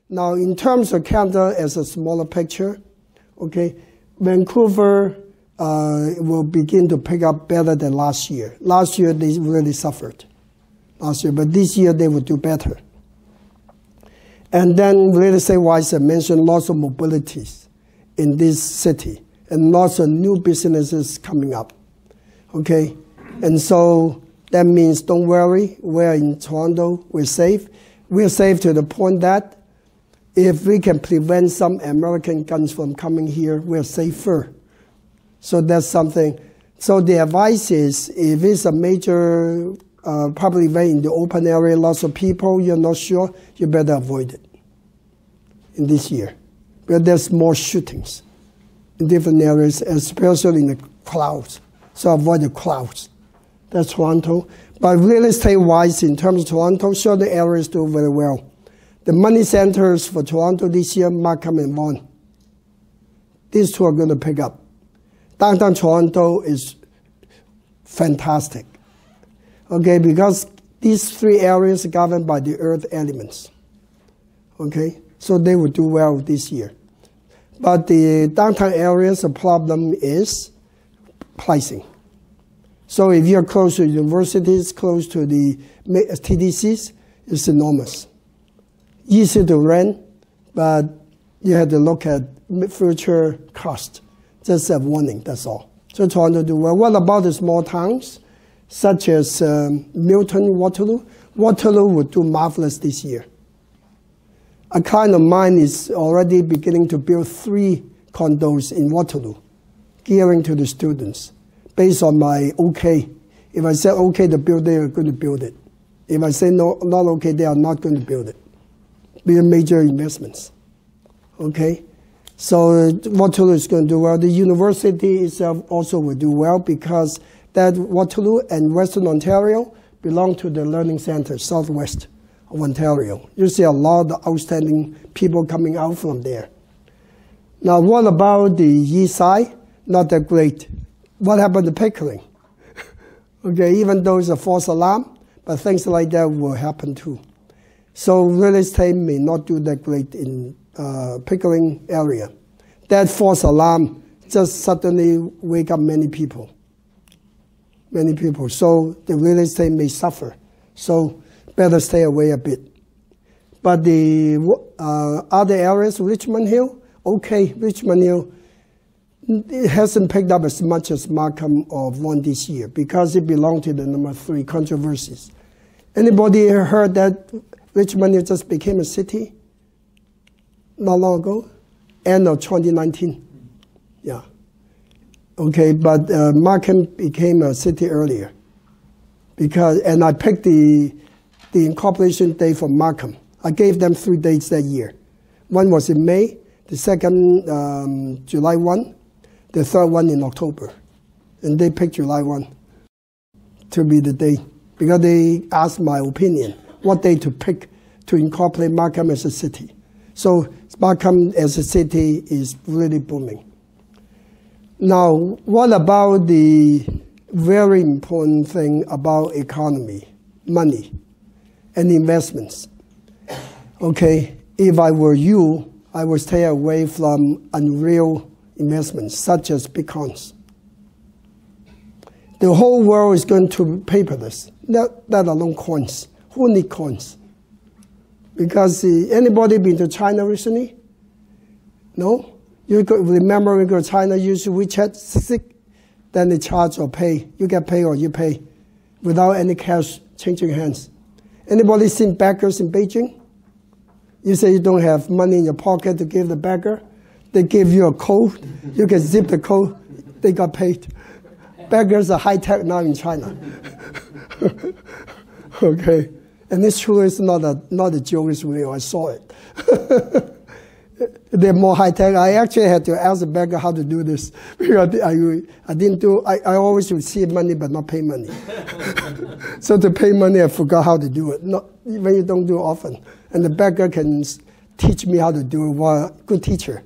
Now, in terms of Canada as a smaller picture, okay, Vancouver will begin to pick up better than last year. Last year, they really suffered. But this year, they will do better. And then, real estate-wise, I mentioned lots of mobilities in this city and lots of new businesses coming up. Okay, and so that means don't worry. We're in Toronto. We're safe. We're safe to the point that if we can prevent some American guns from coming here, we're safer. So that's something. So the advice is, if it's a major public event in the open area, lots of people, you're not sure, you better avoid it in this year. Because there's more shootings in different areas, especially in the clouds. So avoid the clouds. That's Toronto. But real estate-wise, in terms of Toronto, sure the areas do very well. The money centers for Toronto this year, Markham and Vaughan. These two are going to pick up. Downtown Toronto is fantastic. Okay, because these three areas are governed by the earth elements. Okay, so they will do well this year. But the downtown areas, the problem is pricing. So if you're close to universities, close to the TDCs, it's enormous. Easy to rent, but you have to look at future cost. Just a warning, that's all. So Toronto do well. What about the small towns, such as Milton, Waterloo? Waterloo would do marvelous this year. A client of mine is already beginning to build 3 condos in Waterloo, gearing to the students, based on my okay. If I say okay to build, they are going to build it. If I say no, not okay, they are not going to build it. Be major investments. Okay? So Waterloo is going to do well. The university itself also will do well because that Waterloo and Western Ontario belong to the learning center, southwest of Ontario. You see a lot of outstanding people coming out from there. Now, what about the east side? Not that great. What happened to Pickering? Okay, even though it's a false alarm, but things like that will happen too. So real estate may not do that great in Pickering area. That false alarm just suddenly wake up many people. Many people. So the real estate may suffer. So better stay away a bit. But the other areas, Richmond Hill, okay, Richmond Hill, it hasn't picked up as much as Markham or Vaughan this year because it belonged to the number 3 controversies. Anybody heard that Richmond Hill just became a city not long ago? End of 2019. Yeah. Okay, but Markham became a city earlier. And I picked the incorporation date for Markham. I gave them 3 dates that year. One was in May, the second July 1, the third one in October. And they picked July 1 to be the date because they asked my opinion, what day to pick to incorporate Markham as a city. So Markham as a city is really booming. Now, what about the very important thing about economy, money, and investments? Okay, if I were you, I would stay away from unreal investments, such as Bitcoins. The whole world is going to paperless, let alone coins. Who need coins? Because anybody been to China recently? No? You could remember when you go to China, use WeChat, then they charge or pay. You get paid or you pay without any cash changing hands. Anybody seen beggars in Beijing? You say you don't have money in your pocket to give the beggar. They give you a code. You can zip the code. They got paid. Beggars are high-tech now in China. Okay. And it's true, it's not a joke, it's real. I saw it. They're more high-tech. I actually had to ask the beggar how to do this. Because I always receive money but not pay money. So to pay money, I forgot how to do it. Even you don't do it often. And the beggar can teach me how to do it. Well, good teacher.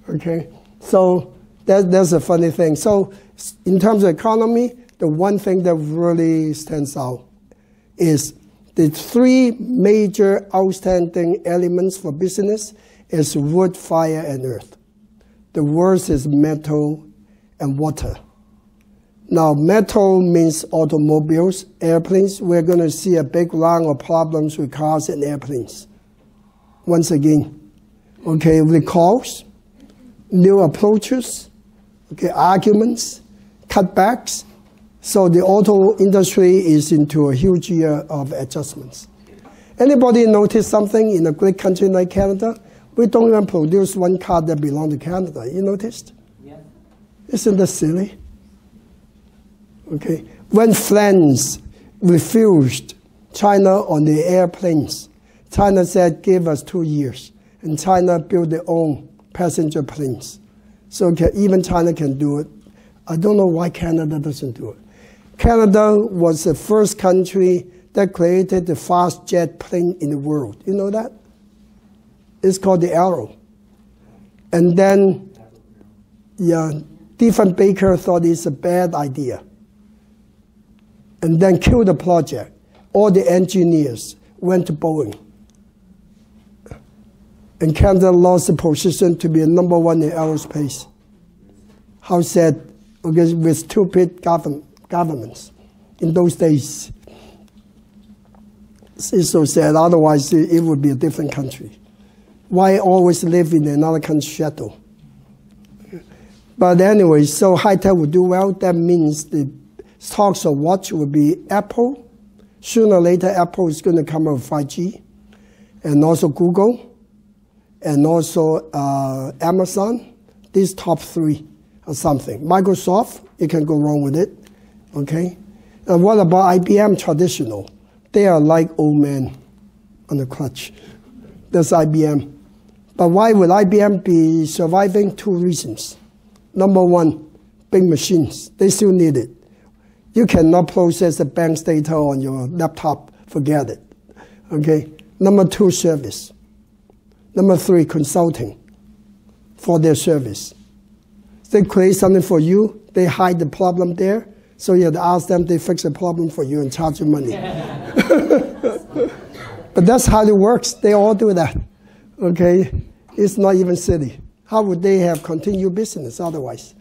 Okay, so that's a funny thing. So in terms of economy, the one thing that really stands out is The three major outstanding elements for business is wood, fire, and earth. The worst is metal and water. Now, metal means automobiles, airplanes. We're going to see a big round of problems with cars and airplanes. Once again, okay, recalls, new approaches, okay, arguments, cutbacks. So the auto industry is into a huge year of adjustments. Anybody notice something in a great country like Canada? We don't even produce one car that belongs to Canada. You noticed? Yeah. Isn't that silly? Okay. When France refused China on the airplanes, China said, give us 2 years. And China built their own passenger planes. So even China can do it. I don't know why Canada doesn't do it. Canada was the first country that created the fast jet plane in the world. You know that? It's called the Arrow. And then, yeah, Diefenbaker thought it's a bad idea. And then killed the project. All the engineers went to Boeing. And Canada lost the position to be a #1 in aerospace. How sad, because with stupid governments in those days. It's so sad, otherwise it would be a different country. Why always live in another country's shadow? But anyway, so high-tech will do well. That means the stocks of watch will be Apple. Sooner or later, Apple is going to come out with 5G. And also Google. And also Amazon. These top three or something. Microsoft, you can go wrong with it. Okay? And what about IBM traditional? They are like old men on the crutch. That's IBM. But why would IBM be surviving? 2 reasons. #1, big machines. They still need it. You cannot process the bank's data on your laptop. Forget it. Okay? #2, service. #3, consulting for their service. They create something for you. They hide the problem there. So you have to ask them, they fix the problem for you and charge you money. But that's how it works. They all do that. Okay? It's not even silly. How would they have continued business otherwise?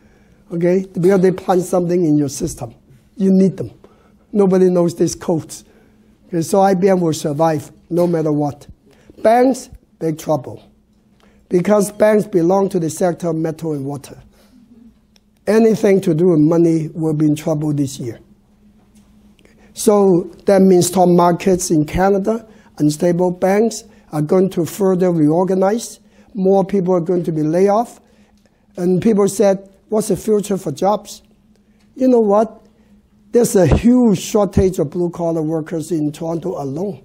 Okay? Because they plant something in your system. You need them. Nobody knows these codes. Okay, so IBM will survive no matter what. Banks, big trouble. Because banks belong to the sector of metal and water. Anything to do with money will be in trouble this year. So that means stock markets in Canada, unstable banks are going to further reorganize. More people are going to be laid off. And people said, what's the future for jobs? You know what? There's a huge shortage of blue-collar workers in Toronto alone.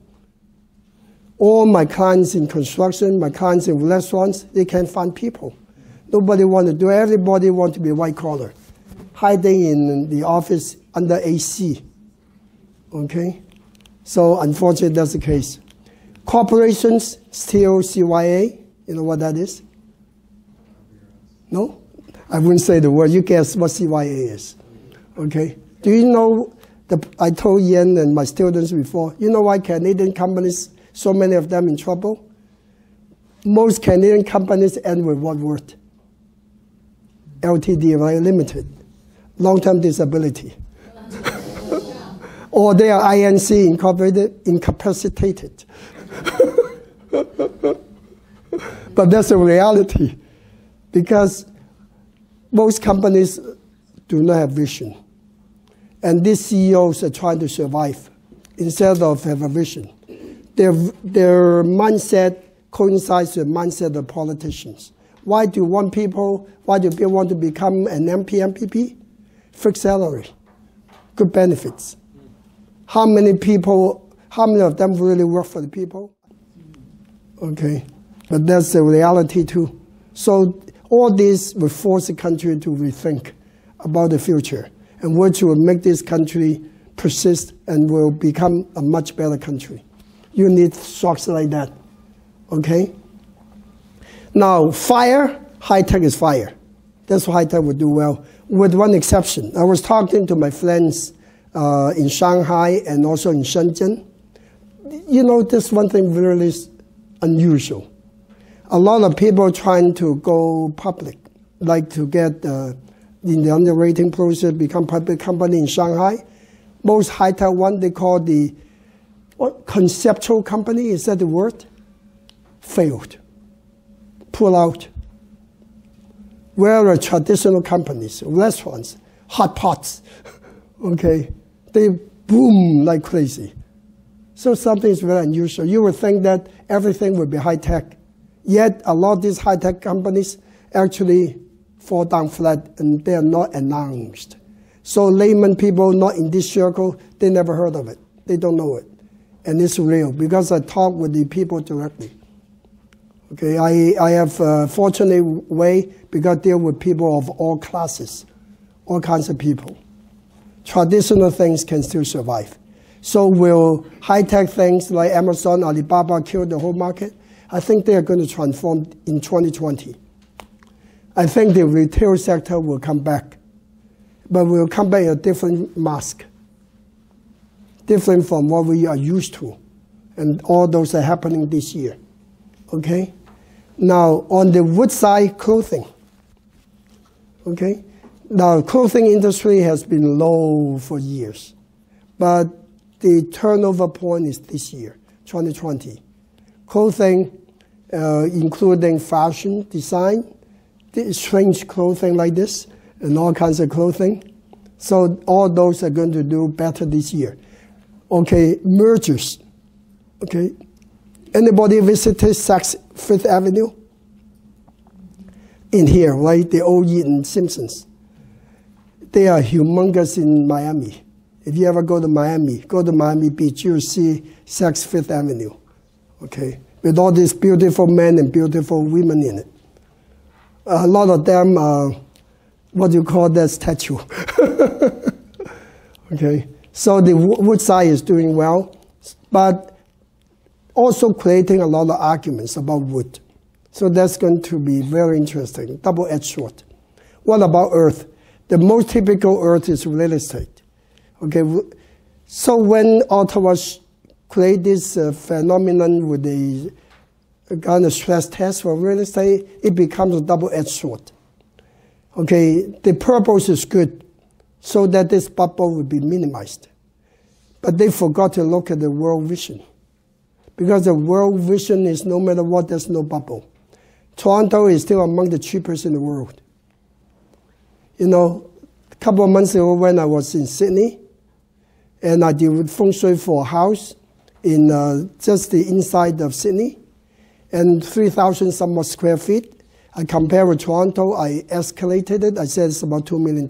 All my clients in construction, my clients in restaurants, they can't find people. Nobody wants to do it. Everybody wants to be white-collar, hiding in the office under AC. Okay? So unfortunately, that's the case. Corporations, still CYA. You know what that is? No? I wouldn't say the word. You guess what CYA is. Okay? Do you know, I told Ian and my students before, you know why Canadian companies, so many of them in trouble? Most Canadian companies end with what word? LTD, right? Limited. Long-term disability. Or they are INC, incorporated, incapacitated. But that's a reality. Because most companies do not have vision. And these CEOs are trying to survive instead of have a vision. Their mindset coincides with the mindset of politicians. Why do people want to become an MP, MPP? Fixed salary, good benefits. How many of them really work for the people? Okay, but that's the reality too. So all this will force the country to rethink about the future and which will make this country persist and will become a much better country. You need shocks like that, okay? Now, fire, high-tech is fire. That's why high-tech would do well, with one exception. I was talking to my friends in Shanghai and also in Shenzhen. you know, this one thing really is unusual. A lot of people trying to go public, like to get in the underwriting process, become public company in Shanghai. Most high-tech one, they call the conceptual company, is that the word? Failed. Pull out. Where traditional companies, restaurants, hot pots, okay, they boom like crazy. So something is very unusual. You would think that everything would be high-tech. Yet a lot of these high-tech companies actually fall down flat and they are not announced. So layman people not in this circle, they never heard of it. They don't know it. And it's real because I talk with the people directly. Okay, I have a fortunate way because I deal with people of all classes, all kinds of people. Traditional things can still survive. So will high-tech things like Amazon, Alibaba kill the whole market? I think they are going to transform in 2020. I think the retail sector will come back, but will come back in a different mask, different from what we are used to, and all those are happening this year. Okay? Now, on the wood side, clothing. Okay? Now, clothing industry has been low for years, but the turnover point is this year, 2020. Clothing, including fashion, design, strange clothing like this, and all kinds of clothing. So all those are going to do better this year. Okay, mergers. Okay, anybody visited Saks Fifth Avenue? In here, right? The old Eaton Simpsons. They are humongous in Miami. If you ever go to Miami Beach, you'll see Saks Fifth Avenue. Okay, with all these beautiful men and beautiful women in it. A lot of them are, what do you call that, statue? Okay, so the wood side is doing well, but also creating a lot of arguments about wood. So that's going to be very interesting, double-edged sword. What about earth? The most typical earth is real estate. Okay, so when Ottawa create this phenomenon with a kind of stress test for real estate, it becomes a double-edged sword. Okay, the purpose is good, so that this bubble will be minimized. But they forgot to look at the world vision. Because the world vision is no matter what, there's no bubble. Toronto is still among the cheapest in the world. You know, a couple of months ago when I was in Sydney, and I did Feng Shui for a house in just the inside of Sydney, and 3,000 somewhat square feet. I compare with Toronto, I escalated it, I said it's about $2 million.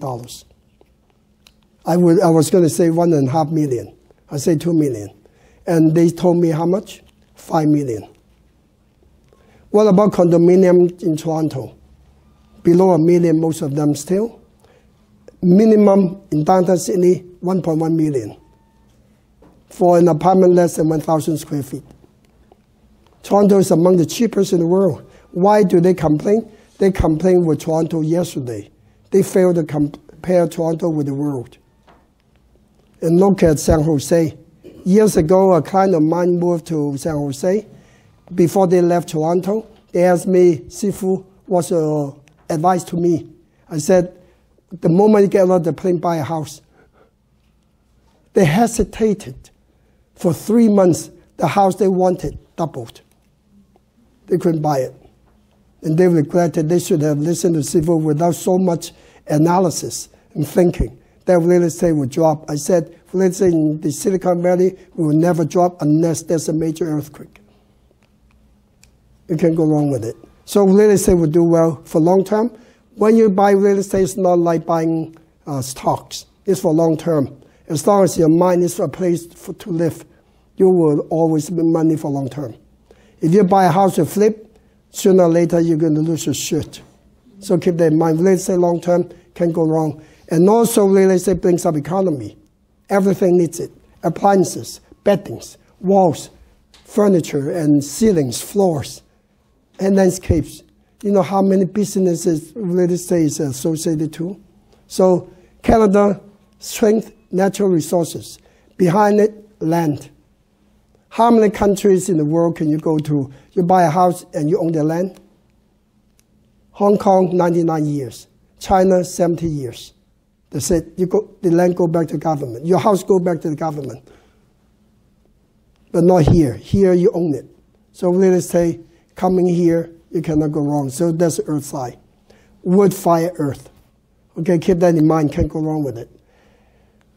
I was going to say $1.5 million. I say $2 million. And they told me how much? $5 million. What about condominium in Toronto? Below $1 million, most of them still. Minimum in downtown Sydney, $1.1 million. For an apartment less than 1,000 square feet. Toronto is among the cheapest in the world. Why do they complain? They complained with Toronto yesterday. They failed to compare Toronto with the world. And look at San Jose. Years ago, a client of mine moved to San Jose. Before they left Toronto, they asked me, Sifu, what's your advice to me? I said, the moment you get out of the plane, buy a house. They hesitated. For 3 months, the house they wanted doubled. They couldn't buy it. And they regretted they should have listened to Sifu without so much analysis and thinking. That real estate would drop. I said, real estate in the Silicon Valley will never drop unless there's a major earthquake. You can't go wrong with it. So real estate will do well for long term. When you buy real estate, it's not like buying stocks. It's for long term. As long as your mind is a place to live, you will always make money for long term. If you buy a house to flip, sooner or later you're going to lose your shit. So keep that in mind. Real estate long term can't go wrong. And also real estate brings up economy. Everything needs it. Appliances, beddings, walls, furniture, and ceilings, floors, and landscapes. You know how many businesses real estate is associated to? So Canada, strength, natural resources. Behind it, land. How many countries in the world can you go to? You buy a house and you own the land? Hong Kong, 99 years. China, 70 years. That's it. The land go back to the government. Your house go back to the government. But not here. Here you own it. So real estate, coming here, you cannot go wrong. So that's the earth side. Wood, fire, earth. Okay, keep that in mind. Can't go wrong with it.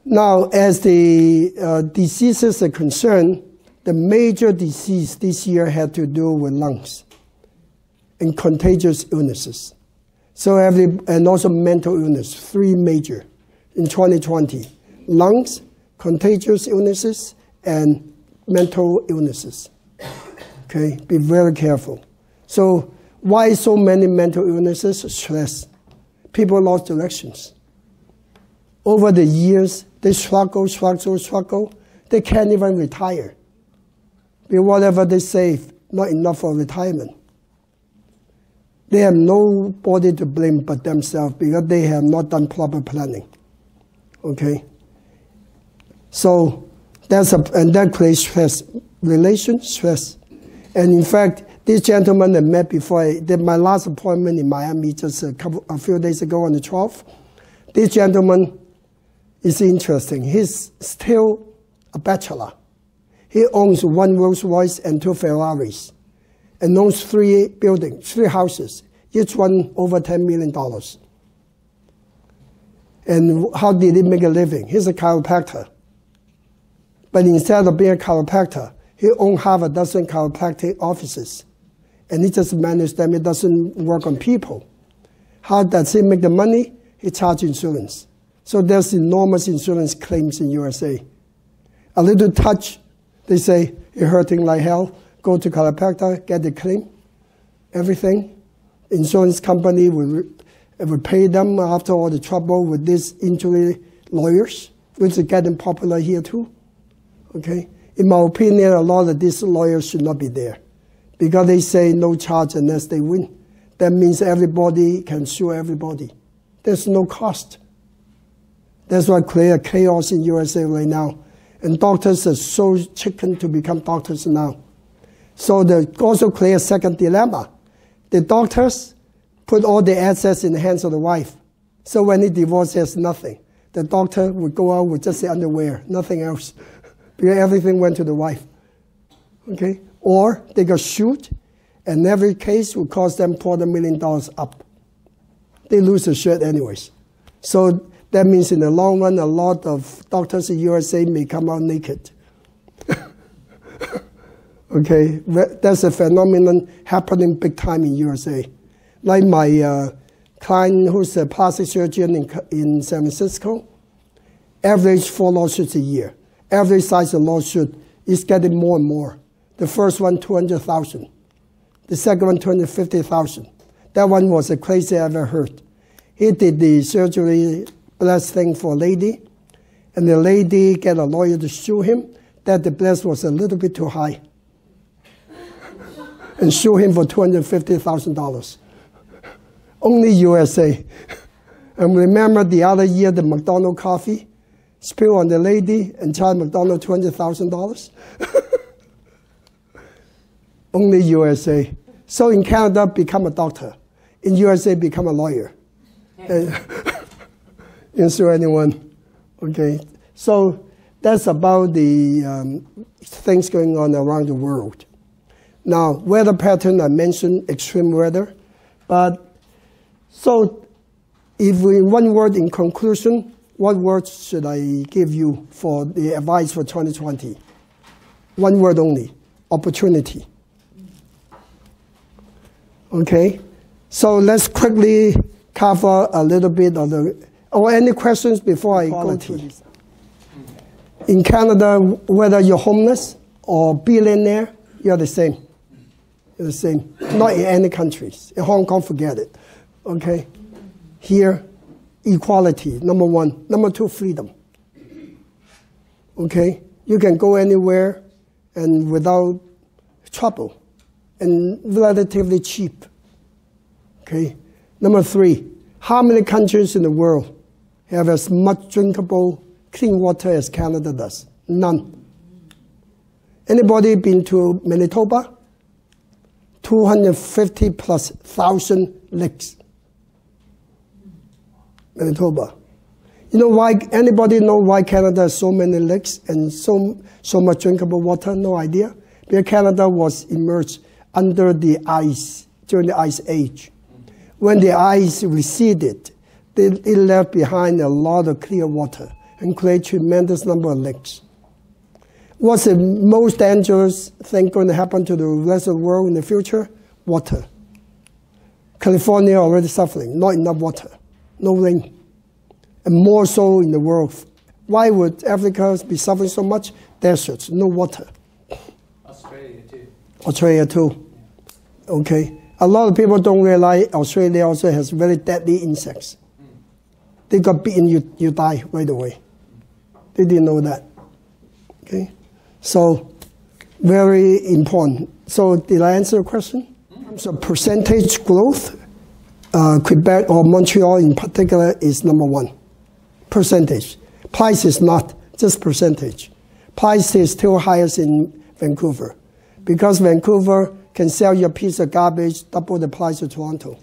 Now, as the diseases are concerned, the major disease this year had to do with lungs and contagious illnesses. So and also mental illness, 3 major in 2020. Lungs, contagious illnesses, and mental illnesses. Okay, be very careful. So why so many mental illnesses? Stress. People lost directions. Over the years, they struggle. They can't even retire. Because whatever they save, not enough for retirement. They have nobody to blame but themselves because they have not done proper planning. Okay? So and that creates stress. Stress. And in fact, this gentleman I met before I did my last appointment in Miami just a few days ago on the 12th. This gentleman is interesting. He's still a bachelor. He owns 1 Rolls Royce and 2 Ferraris, and owns 3 buildings, 3 houses, each one over $10 million. And how did he make a living? He's a chiropractor. But instead of being a chiropractor, he owns half a dozen chiropractic offices. And he just manages them. He doesn't work on people. How does he make the money? He charges insurance. So there's enormous insurance claims in USA. A little touch, they say, you're hurting like hell. Go to chiropractor, get the claim, everything. Insurance company will pay them after all the trouble with these injury lawyers, which is getting popular here too. Okay? In my opinion, a lot of these lawyers should not be there because they say no charge unless they win. That means everybody can sue everybody. There's no cost. That's why create chaos in USA right now. And doctors are so chicken to become doctors now. So they also create a second dilemma. The doctors put all the assets in the hands of the wife. So when he divorces, there's nothing. The doctor would go out with just the underwear, nothing else. Because everything went to the wife. Okay? Or they got sued, and every case would cost them $250 million up. They lose the shirt anyways. So that means in the long run, a lot of doctors in USA may come out naked. Okay, that's a phenomenon happening big time in USA. Like my client who's a plastic surgeon in San Francisco, average 4 lawsuits a year. Average size of lawsuit is getting more and more. The first one, 200,000. The second one, 250,000. That one was the craziest I ever heard. He did the surgery breast thing for a lady, and the lady got a lawyer to sue him that the breast was a little bit too high, and sue him for $250,000. Only USA. And remember the other year, the McDonald's coffee spilled on the lady and charged McDonald's $200,000. Only USA. So in Canada, become a doctor. In USA, become a lawyer. And sue anyone. Okay. So that's about the things going on around the world. Now, weather pattern, I mentioned extreme weather. But so if we, one word in conclusion, what words should I give you for the advice for 2020? One word only, opportunity. Okay, so let's quickly cover a little bit of the, or any questions before I go through this? In Canada, whether you're homeless or billionaire, you're the same. You're the same. Not in any countries. In Hong Kong, forget it. Okay? Here, equality, number one. Number two, freedom. Okay? You can go anywhere and without trouble and relatively cheap. Okay? Number three, how many countries in the world have as much drinkable clean water as Canada does? None. Anybody been to Manitoba? 250,000+ lakes. Manitoba. You know why? Anybody know why Canada has so many lakes and so much drinkable water? No idea. Because Canada was immersed under the ice during the Ice Age. When the ice receded, it left behind a lot of clear water and created tremendous number of lakes. What's the most dangerous thing going to happen to the rest of the world in the future? Water. California already suffering, not enough water, no rain, and more so in the world. Why would Africa be suffering so much? Deserts, no water. Australia too. Australia too. Okay. A lot of people don't realize Australia also has very deadly insects. They got bitten, you die right away. They didn't know that. Okay. So, very important. So, did I answer your question? In terms of percentage growth, Quebec or Montreal in particular is number one. Percentage. Price is not, just percentage. Price is still highest in Vancouver. Because Vancouver can sell you a piece of garbage double the price of Toronto.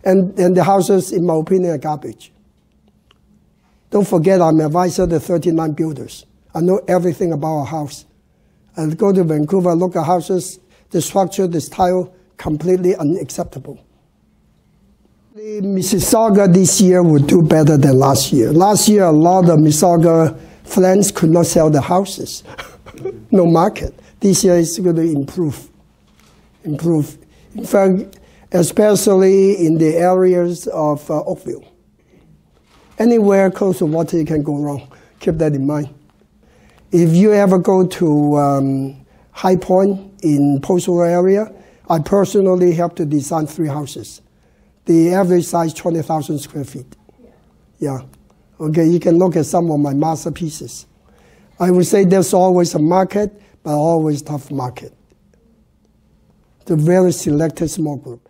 and the houses, in my opinion, are garbage. Don't forget, I'm an advisor to 39 builders. I know everything about a house. I go to Vancouver, look at houses, the structure, the style, completely unacceptable. The Mississauga this year would do better than last year. Last year, a lot of Mississauga friends could not sell the houses. No market. This year is going to improve. In fact, especially in the areas of Oakville. Anywhere close to water, you can go wrong. Keep that in mind. If you ever go to High Point in Postal area, I personally helped to design 3 houses. The average size 20,000 square feet. Yeah. Okay, you can look at some of my masterpieces. I would say there's always a market, but always tough market. The very selected small group.